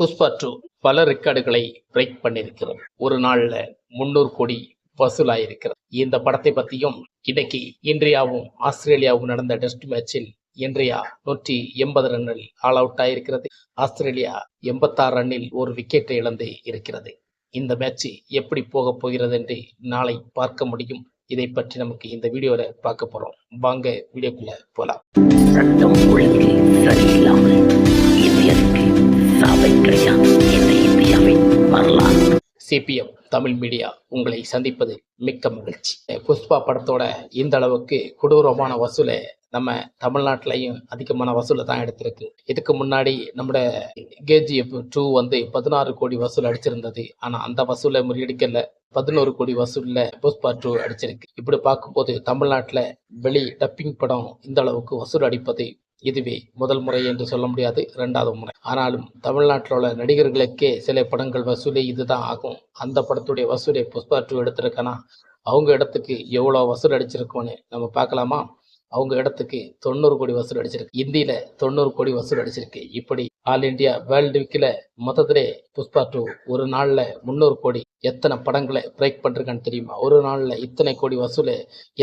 புஷ்பா 2 பல ரெக்கார்டுகளை பிரேக் பண்ணியிருக்கிறது. ஒரு நாள்ல 300 கோடி வசூலாயிருக்கிறது. இந்த படத்தை பத்தியும் இன்னைக்கு இந்தியாவும் ஆஸ்திரேலியாவும் நடந்த டெஸ்ட் மேட்சில் இந்தியா 180 ரன்னில் ஆல் அவுட் ஆயிருக்கிறது. ஆஸ்திரேலியா 86 ரன்னில் ஒரு விக்கெட்டை இழந்து இருக்கிறது. இந்த மேட்ச் எப்படி போக போகிறது என்று நாளை பார்க்க முடியும். இதை பற்றி நமக்கு இந்த வீடியோல பார்க்க போறோம். வாங்க வீடியோக்குள்ள போலாம். சட்டம் ஒழுங்கு சரியில்லாமல் இந்தியருக்கு சாவை கிடையாது என்ற இந்தியாவின் வரலாறு. சிபிஎம் தமிழ் மீடியா உங்களை சந்திப்பது மிக்க மகிழ்ச்சி. புஷ்பா படத்தோட இந்த அளவுக்கு கொடூரமான வசூலை நம்ம தமிழ்நாட்டிலையும் அதிகமான வசூலை தான் எடுத்திருக்கு. இதுக்கு முன்னாடி நம்மளோட கேஜிஎஃப் 2 வந்து 16 கோடி வசூல் அடிச்சிருந்தது. ஆனா அந்த வசூலை முறியடிக்கல. 11 கோடி வசூல்ல புஷ்பா 2 அடிச்சிருக்கு. இப்படி பார்க்கும்போது தமிழ்நாட்டில் வெளி டப்பிங் படம் இந்த அளவுக்கு வசூல் அடிப்பது இதுவே முதல் முறை என்று சொல்ல முடியாது, 2வது முறை. ஆனாலும் தமிழ்நாட்டில் உள்ள நடிகர்களுக்கே சில படங்கள் வசூலே இதுதான் ஆகும். அந்த படத்துடைய வசூலை புஷ்பா 2 எடுத்திருக்கனா அவங்க இடத்துக்கு எவ்வளோ வசூல் அடிச்சிருக்கோன்னு நம்ம பார்க்கலாமா? அவங்க இடத்துக்கு 90 கோடி வசூல் அடிச்சிருக்கு. இந்தியில 90 கோடி வசூல் அடிச்சிருக்கு. இப்படி ஆல் இண்டியா வேர்ல்டு வீக்ல மொத்தத்திலே புஷ்பா 2 ஒரு நாள்ல 300 கோடி எத்தனை படங்களை பிரேக் பண்ணிருக்கான்னு தெரியுமா? ஒரு நாள்ல இத்தனை கோடி வசூலை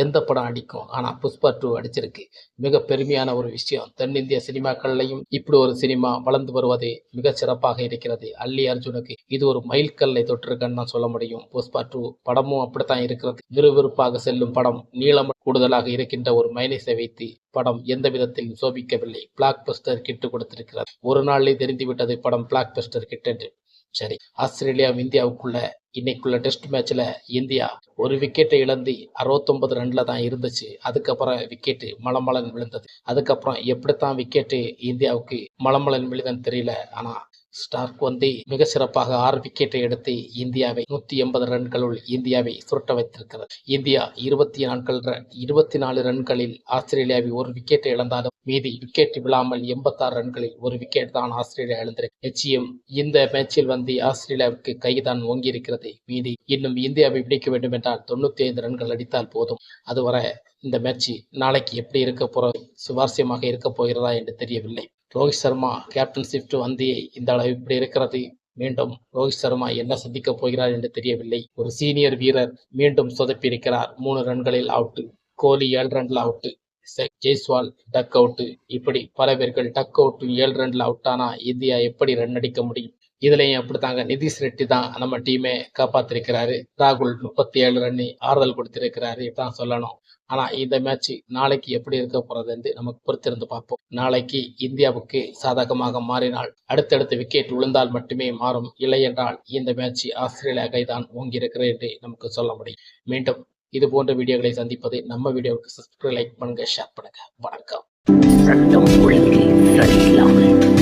எந்த படம் அடிக்கும்? ஆனா புஷ்பா 2 அடிச்சிருக்கு. மிக பெருமையான ஒரு விஷயம். தென்னிந்திய சினிமாக்கள்லையும் இப்படி ஒரு சினிமா வளர்ந்து வருவது மிக சிறப்பாக இருக்கிறது. அல்லி அர்ஜுனுக்கு இது ஒரு மைல்கல்லை தொட்டிருக்குன்னு தான் சொல்ல முடியும். புஷ்பா 2 படமும் அப்படித்தான் இருக்கிறது. விறுவிறுப்பாக செல்லும் படம், நீளம் கூடுதலாக இருக்கின்ற ஒரு மைனஸை வைத்து படம் எந்த விதத்தில் சோபிக்கவில்லை. பிளாக் பஸ்டர் கிட்டு கொடுத்திருக்கிறது. ஒரு நாளிலே தெரிந்துவிட்டது படம் பிளாக் பஸ்டர் கிட் என்று. சரி, ஆஸ்திரேலியா இந்தியாவுக்குள்ள இன்னைக்குள்ள டெஸ்ட் மேட்ச்ல இந்தியா ஒரு விக்கெட்டை இழந்து 69 ரன்ல தான் இருந்துச்சு. அதுக்கப்புறம் விக்கெட்டு மலமலன் விழுந்தது. அதுக்கப்புறம் எப்படித்தான் விக்கெட்டு இந்தியாவுக்கு மலமலன் விழுதுன்னு தெரியல. ஆனா ஸ்டார்க் வந்து மிக சிறப்பாக 6 விக்கெட்டை எடுத்து இந்தியாவை 180 ரன்களுள் இந்தியாவை சுருட்ட வைத்திருக்கிறது. இந்தியா 24 ரன்களில் ஆஸ்திரேலியாவை ஒரு விக்கெட்டை இழந்தாலும் மீதி விக்கெட் விழாமல் 86 ரன்களில் ஒரு விக்கெட் தான் ஆஸ்திரேலியா இழந்திருக்கு. நிச்சயம் இந்த மேட்சில் வந்து ஆஸ்திரேலியாவுக்கு கைதான் ஓங்கி இருக்கிறது. மீதி இன்னும் இந்தியாவை பிடிக்க வேண்டும் என்றால் 95 ரன்கள் அடித்தால் போதும். அதுவரை இந்த மேட்ச் நாளைக்கு எப்படி இருக்க போறது, சுவாரஸ்யமாக இருக்க போகிறதா என்று தெரியவில்லை. ரோஹித் சர்மா கேப்டன்ஷிப் வந்து இந்த அளவு இப்படி இருக்கிறது. மீண்டும் ரோஹித் சர்மா என்ன சந்திக்க போகிறார் என்று தெரியவில்லை. ஒரு சீனியர் வீரர் மீண்டும் சொதப்பி இருக்கிறார். 3 ரன்களில் அவுட். கோலி 7 ரன்ல அவுட். Jaiswal duck out. இப்படி பல பேர்கள் டக் அவுட் 7 ரன்ல அவுட் ஆனா இந்தியா எப்படி ரன் அடிக்க முடியும்? இதுலயும் அப்படித்தாங்க. நிதிஷ் ரெட்டி தான் நம்ம டீமே காப்பாத்திருக்கிறாரு. ராகுல் 37 ரன் ஆறுதல் கொடுத்திருக்கிறாரு தான் சொல்லணும். ஆனா இந்த மேட்ச் நாளைக்கு எப்படி இருக்க போறது என்று நமக்கு பொறுத்திருந்து பார்ப்போம். நாளைக்கு இந்தியாவுக்கு சாதகமாக மாறினால், அடுத்தடுத்த விக்கெட் விழுந்தால் மட்டுமே மாறும். இல்லை என்றால் இந்த மேட்ச் ஆஸ்திரேலியா கைதான் ஓங்கி இருக்கிறது என்று நமக்கு சொல்ல முடியும். மீண்டும் இது போன்ற வீடியோக்களை சந்திப்பது நம்ம வீடியோவுக்கு சப்ஸ்கிரைப், லைக் பண்ணுங்க, ஷேர் பண்ணுங்க. வணக்கம். சட்டம் ஒழுங்கு சரியில்லாமல்